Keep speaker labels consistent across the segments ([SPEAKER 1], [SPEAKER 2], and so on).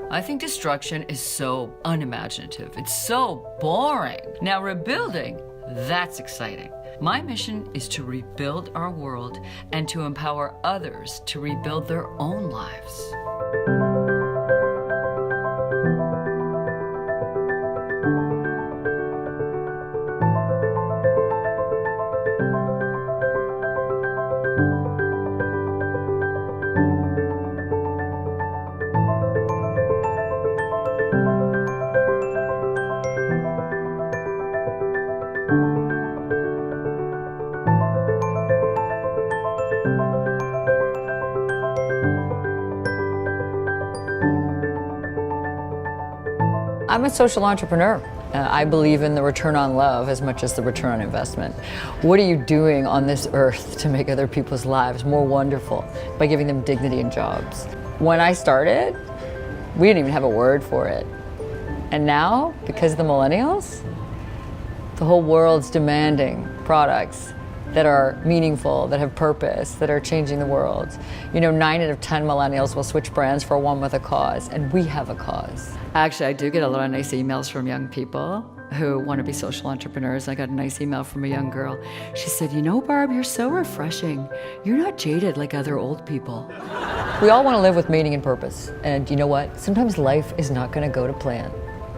[SPEAKER 1] I think destruction is so unimaginative. It's so boring. Now rebuilding, that's exciting. My mission is to rebuild our world and to empower others to rebuild their own lives.
[SPEAKER 2] I'm a social entrepreneur. I believe in the return on love as much as the return on investment. What are you doing on this earth to make other people's lives more wonderful by giving them dignity and jobs? When I started, we didn't even have a word for it. And now, because of the millennials, the whole world's demanding products that are meaningful, that have purpose, that are changing the world. You know, 9 out of 10 millennials will switch brands for one with a cause, and we have a cause. Actually, I do get a lot of nice emails from young people who want to be social entrepreneurs. I got a nice email from a young girl. She said, you know, Barb, you're so refreshing. You're not jaded like other old people. We all want to live with meaning and purpose. And you know what? Sometimes life is not going to go to plan.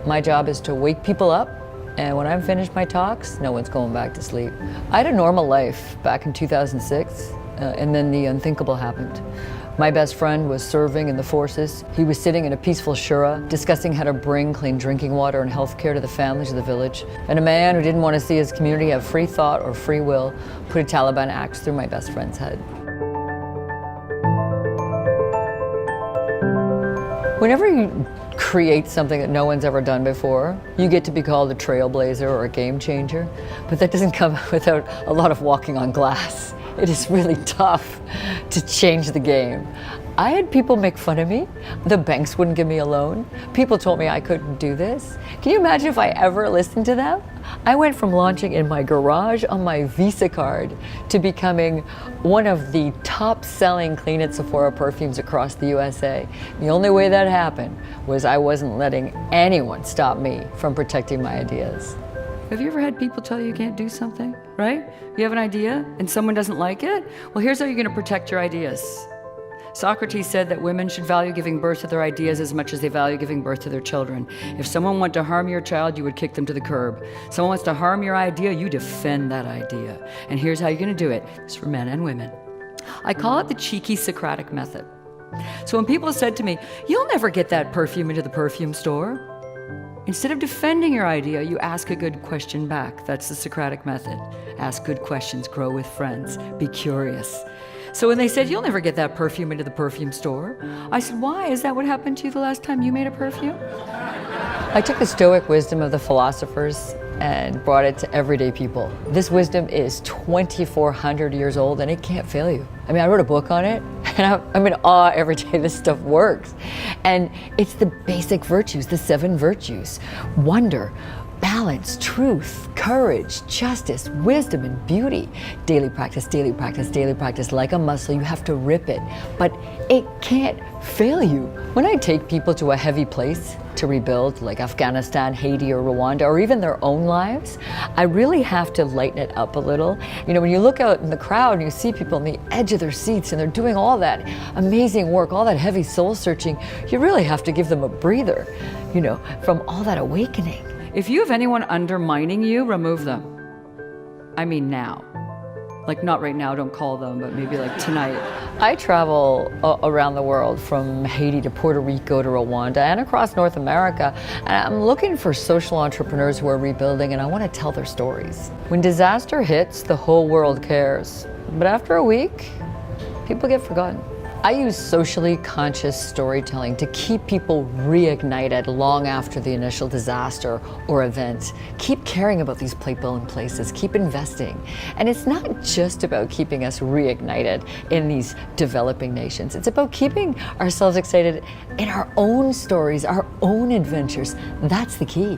[SPEAKER 2] My job is to wake people up. And when I'm finished my talks, no one's going back to sleep. I had a normal life back in 2006, and then the unthinkable happened. My best friend was serving in the forces. He was sitting in a peaceful shura, discussing how to bring clean drinking water and health care to the families of the village. And a man who didn't want to see his community have free thought or free will put a Taliban axe through my best friend's head. Whenever you create something that no one's ever done before, you get to be called a trailblazer or a game changer, but that doesn't come without a lot of walking on glass. It is really tough to change the game. I had people make fun of me. The banks wouldn't give me a loan. People told me I couldn't do this. Can you imagine if I ever listened to them? I went from launching in my garage on my Visa card to becoming one of the top-selling Clean It Sephora perfumes across the USA. The only way that happened was I wasn't letting anyone stop me from protecting my ideas. Have you ever had people tell you can't do something, right? You have an idea and someone doesn't like it? Well, here's how you're going to protect your ideas. Socrates said that women should value giving birth to their ideas as much as they value giving birth to their children. If someone wanted to harm your child, you would kick them to the curb. Someone wants to harm your idea, you defend that idea. And here's how you're going to do it. It's for men and women. I call it the cheeky Socratic method. So when people said to me, you'll never get that perfume into the perfume store, instead of defending your idea, you ask a good question back. That's the Socratic method. Ask good questions, grow with friends, be curious. So when they said, you'll never get that perfume into the perfume store, I said, why? Is that what happened to you the last time you made a perfume? I took the Stoic wisdom of the philosophers and brought it to everyday people. This wisdom is 2,400 years old and it can't fail you. I mean, I wrote a book on it and I'm in awe every day this stuff works. And it's the basic virtues, the 7 virtues: wonder, balance, truth, courage, justice, wisdom, and beauty. Daily practice, daily practice, daily practice. Like a muscle, you have to rip it, but it can't fail you. When I take people to a heavy place to rebuild, like Afghanistan, Haiti, or Rwanda, or even their own lives, I really have to lighten it up a little. You know, when you look out in the crowd and you see people on the edge of their seats and they're doing all that amazing work, all that heavy soul searching, you really have to give them a breather, you know, from all that awakening. If you have anyone undermining you, remove them. I mean now. Like not right now, don't call them, but maybe like tonight. I travel around the world from Haiti to Puerto Rico to Rwanda and across North America. And I'm looking for social entrepreneurs who are rebuilding, and I want to tell their stories. When disaster hits, the whole world cares. But after a week, people get forgotten. I use socially conscious storytelling to keep people reignited long after the initial disaster or event. Keep caring about these plate-building places, keep investing. And it's not just about keeping us reignited in these developing nations. It's about keeping ourselves excited in our own stories, our own adventures. That's the key.